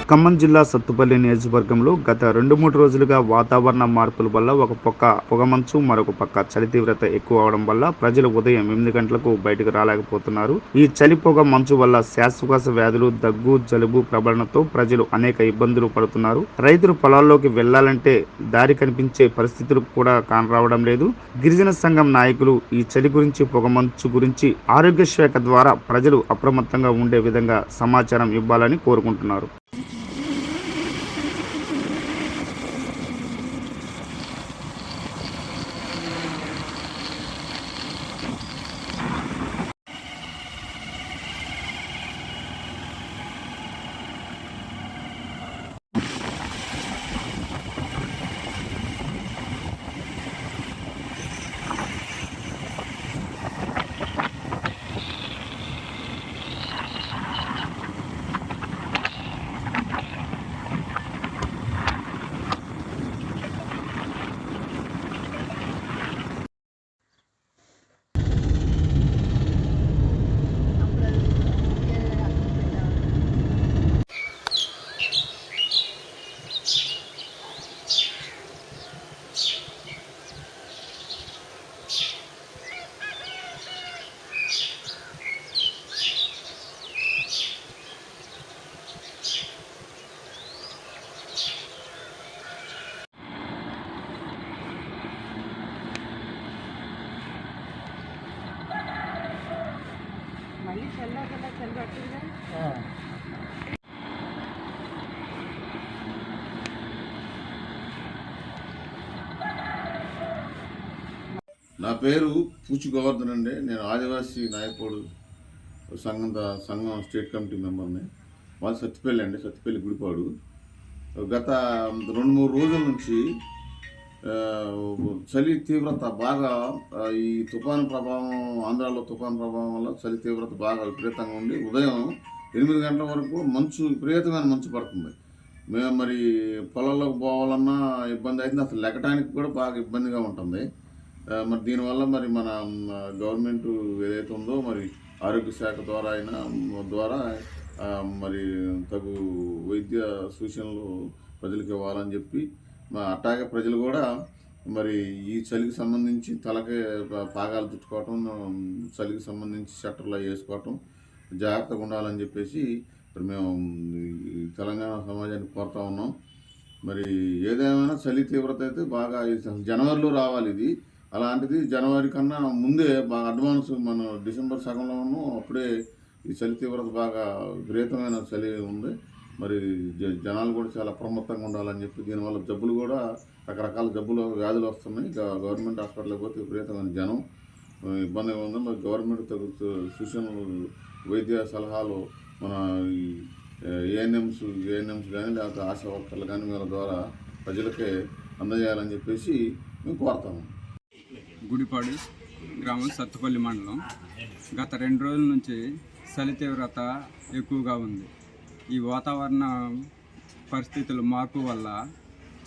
ఖమ్మం జిల్లా సత్తుపల్లి నియోజకవర్గంలో గత 2-3 రోజులుగా వాతావరణ మార్పుల వల్ల ఒక పక్క పొగమంచు, మరొక పక్క చలి తీవ్రత ఎక్కువ అవడం వల్ల ప్రజలు ఉదయం 8 గంటలకు బయటకు రాలేకపోతున్నారు. ఈ చలి పొగ మంచు వల్ల శ్వాసకోశ వ్యాధులు, దగ్గు, జలుబు ప్రబలనతో ప్రజలు అనేక ఇబ్బందులు పడుతున్నారు. రైతులు పొలాల్లోకి వెళ్లాలంటే దారి కనిపించే పరిస్థితులు కూడా కానరావడం లేదు. గిరిజన సంఘం నాయకులు ఈ చలి గురించి, పొగమంచు గురించి ఆరోగ్య శాఖ ద్వారా ప్రజలు అప్రమత్తంగా ఉండే విధంగా సమాచారం ఇవ్వాలని కోరుకుంటున్నారు. నా పేరు పూచి గోవర్ధన్ అండి. నేను ఆదివాసీ నాయకుడు సంఘం స్టేట్ కమిటీ మెంబర్ని. మాది సత్తిపల్లి అండి, సత్తిపల్లి గుడిపాడు. గత 2-3 రోజుల నుంచి చలి తీవ్రత బాగా, ఈ తుఫాను ప్రభావం, ఆంధ్రాలో తుఫాను ప్రభావం వల్ల చలి తీవ్రత బాగా విపరీతంగా ఉండి ఉదయం 8 గంటల వరకు విపరీతమైన మంచు పడుతుంది. మేము మరి పొలాల్లోకి పోవాలన్నా ఇబ్బంది అవుతుంది, అసలు లెక్కడానికి కూడా బాగా ఇబ్బందిగా ఉంటుంది. మరి దీనివల్ల మరి మన గవర్నమెంట్ ఏదైతే ఉందో మరి ఆరోగ్య శాఖ ద్వారా మరి తగు వైద్య సూచనలు ప్రజలకు ఇవ్వాలని చెప్పి, అట్లాగే ప్రజలు కూడా మరి ఈ చలికి సంబంధించి తలకి పాగాలు చుట్టుకోవటం, చలికి సంబంధించి షట్టర్లు వేసుకోవటం, జాగ్రత్తగా ఉండాలని చెప్పేసి ఇప్పుడు మేము తెలంగాణ సమాజానికి కోరుతా ఉన్నాం. మరి ఏదేమైనా చలి తీవ్రత అయితే బాగా జనవరిలో రావాలి. ఇది అలాంటిది జనవరి కన్నా ముందే బాగా అడ్వాన్స్, మన డిసెంబర్ సగంలోనూ అప్పుడే ఈ చలి తీవ్రత బాగా విపరీతమైన చలి ఉంది. మరి జనాలు కూడా చాలా అప్రమత్తంగా ఉండాలని చెప్పి, దీనివల్ల జబ్బులు కూడా రకరకాల వ్యాధులు వస్తున్నాయి. గవర్నమెంట్ హాస్పిటల్కి పోతే విపరీతమైన జనం ఇబ్బందిగా ఉంది. మరి గవర్నమెంట్ తగు సూచనలు, వైద్య సలహాలు మన ఏఎన్ఎంస్ కానీ లేకపోతే ఆశా వర్కర్లు కానీ వీళ్ళ ద్వారా ప్రజలకే అందజేయాలని చెప్పేసి మేము కోరుతాము. గుడిపాడు గ్రామం, సత్తుపల్లి మండలం. గత 2 రోజుల నుంచి చలి తీవ్రత ఎక్కువగా ఉంది. ఈ వాతావరణ పరిస్థితుల మార్పు వల్ల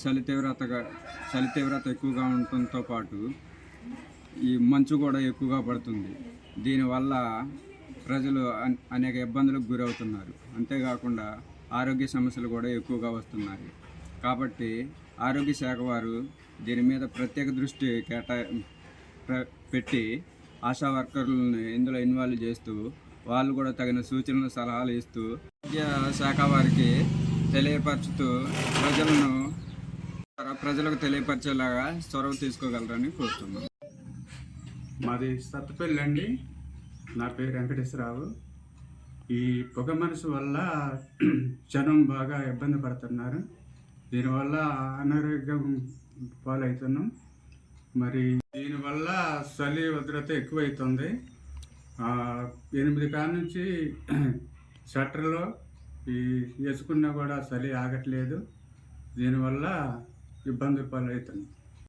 చలి తీవ్రత ఎక్కువగా ఉండటంతో పాటు ఈ మంచు కూడా ఎక్కువగా పడుతుంది. దీనివల్ల ప్రజలు అనేక ఇబ్బందులకు గురవుతున్నారు. అంతేకాకుండా ఆరోగ్య సమస్యలు కూడా ఎక్కువగా వస్తున్నాయి. కాబట్టి ఆరోగ్య శాఖ వారు దీని మీద ప్రత్యేక దృష్టి పెట్టి ఆశా వర్కర్లను ఇందులో ఇన్వాల్వ్ చేస్తూ, వాళ్ళు కూడా తగిన సూచనలు, సలహాలు ఇస్తూ ఆరోగ్య శాఖ వారికి తెలియపరుచుతూ ప్రజలకు తెలియపరిచేలాగా చొరవ తీసుకోగలరని కోరుతున్నాం. మాది సత్తుపల్లి అండి. నా పేరు వెంకటేశ్వరరావు. ఈ పొగ మనసు వల్ల జనం బాగా ఇబ్బంది పడుతున్నారు. దీనివల్ల అనారోగ్యం పాలవుతున్నాం. మరి దీనివల్ల చలి ఉధృత ఎక్కువైతుంది. 8 కాడ నుంచి షట్టర్లో వేసుకున్నా కూడా చలి ఆగట్లేదు. దీనివల్ల ఇబ్బంది పాలవుతుంది.